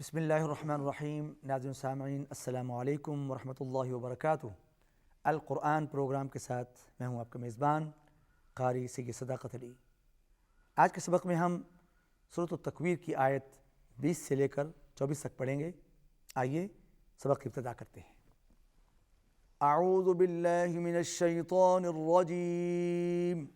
बिस्मिल्लाहिर्रहमानिर्रहीम। नाज़रीन सामईन अस्सलामु अलैकुम वरहमतुल्लाहि वबरकातुहू। अल कुरान प्रोग्राम के साथ मैं हूँ आपका मेज़बान क़ारी सैयद सदाक़त अली। आज के सबक में हम सूरह तकवीर की आयत 20 से लेकर 24 तक पढ़ेंगे। आइए सबक की इब्तिदा करते हैं। अऊज़ु बिल्लाहि मिनश शैतानिर रजीम।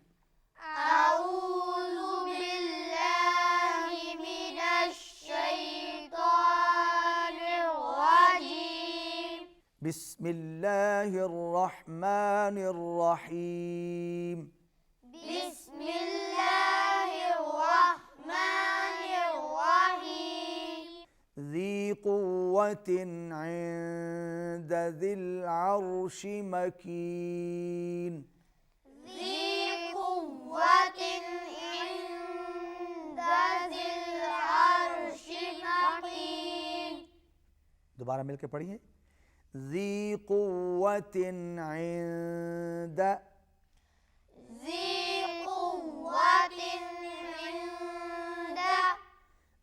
बिस्मिल्लाहिर्रहमानिर्रहीम। ज़ी क़ुव्वतिन इंद ज़िल अर्शि मकीन। दोबारा मिलकर पढ़िए। ज़ी क़ुव्वतिन इंद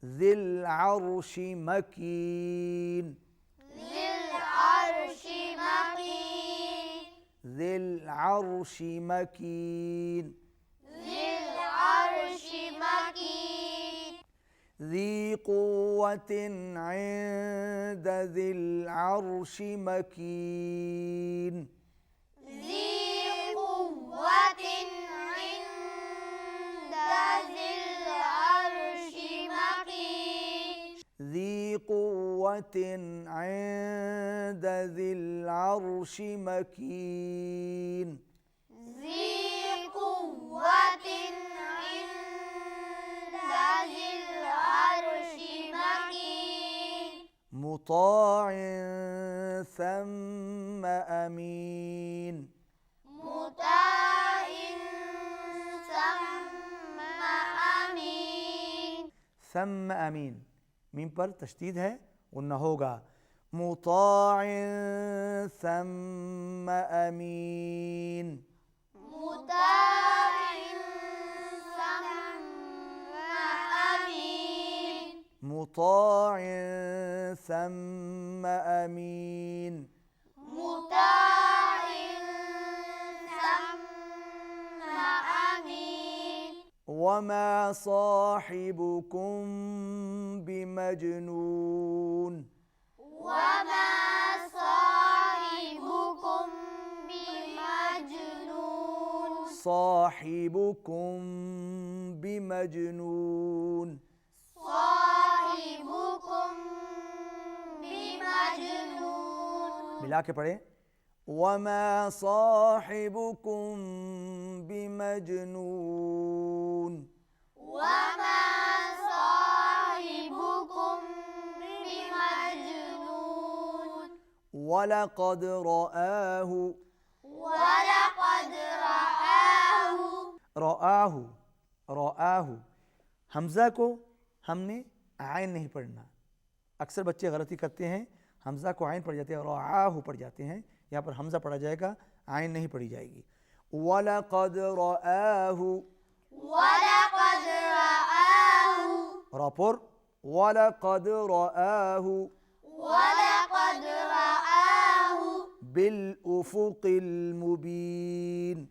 ज़िल अर्शि मकीन। ज़िल अर्शि मकीन। ज़ी क़ुव्वतिन इंद ज़िल अर्शि मकीन। ज़ी क़ुव्वतिन इंद ज़िल अर्शि मकीन। मुताअ सम्म अमीन। सम्म अमीन, मीम पर तशदीद है, गुन्ना होगा। मुताअ सम्म अमीन। मुताअ सम्म अमीन। वमा साहिबुकुम बिमजनून। साहिबुकुम बिमजनून। मिला के पढ़े। वमा साहिबुकुम बिमजनून। वलक़द रआहु। रआहु, रआहु, हमज़ा को हमने आइन नहीं पढ़ना। अक्सर बच्चे गलती करते हैं, हमज़ा को आइन पढ़ जाते हैं, रआहु पढ़ जाते हैं। यहाँ पर हमज़ा पढ़ा जाएगा, आइन नहीं पढ़ी जाएगी। वलक़द रआहु। रापुर वलक़द रआहु। बिल उफ़ुक़िल मुबीन।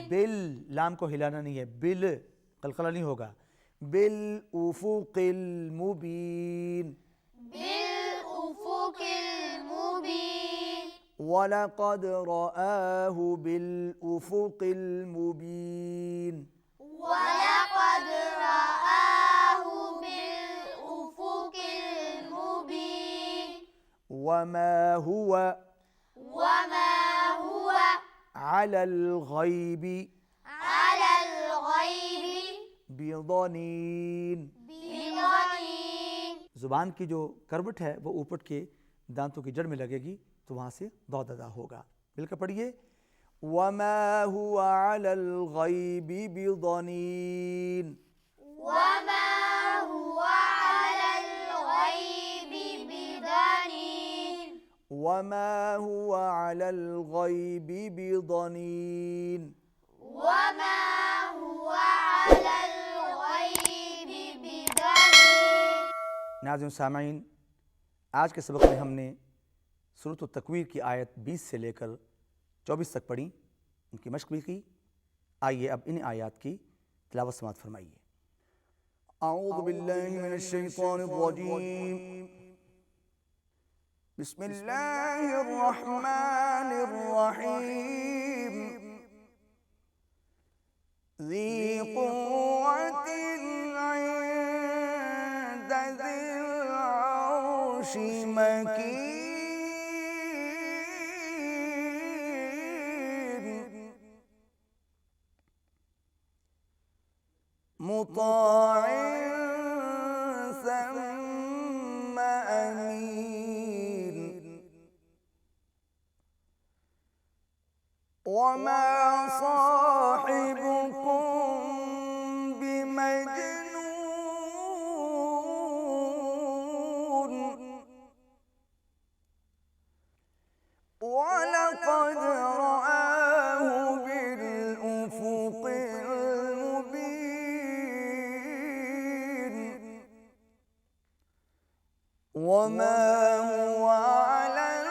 बिल, लाम को हिलाना नहीं है, बिल कलकला नहीं होगा। बिल उफ़ुक़िल मुबीन। वलक़द रआहु बिल उफ़ुक़िल मुबीन। वमा हुवा अलल गैबि बिज़नीन। ज़ुबान की जो करवट है वो ऊपर के दांतों की जड़ में लगेगी, तो वहाँ से दौद अदा होगा। मिलकर पढ़िए। वमा हुवा अलल गैबि बिज़नीन। वमा हुवा अलल गैबि बिज़नीन। नाज़रीन सामाईन, आज के सबक में हमने सूरह तकवीर की आयत 20 से लेकर 24 तक पढ़ी, उनकी मश्क भी की। आइए अब इन आयात की तिलावत समाअत फरमाइए। अऊज़ु बिल्लाहि मिनश शैतानिर रजीम, बिस्मिल्लाहिर रहमानिर रहीम। ज़ी क़ुव्वतिन इंदा ज़िल अर्शि मकीन, मुताअन सम्म अमीन, वमा साहिबुकुम बिमजनून, वलक़द रआहु बिलउफ़ुक़िल मुबीन, वमा हुवा अलल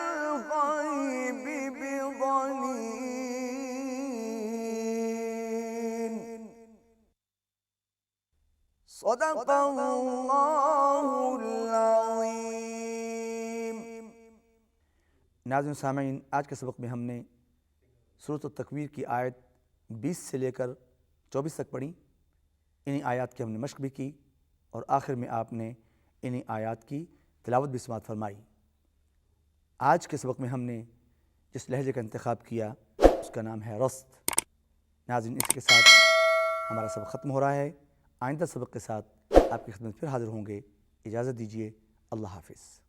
ग़ैबि बिज़नीन। सदक़ल्लाहुल अज़ीम। नाज़रीन सामाईन, आज के सबक में हमने सूरह तकवीर की आयत 20 से लेकर 24 तक पढ़ी। इन्हीं आयात की हमने मश्क भी की और आखिर में आपने इन्हीं आयात की तिलावत भी समाअत फरमाई। आज के सबक में हमने जिस लहजे का इंतखाब किया उसका नाम है रस्त। नाज़रीन, इसके साथ हमारा सबक ख़त्म हो रहा है। आइंदा सबक के साथ आपकी खिदमत फिर हाज़िर होंगे। इजाज़त दीजिए। अल्लाह हाफ़िज़।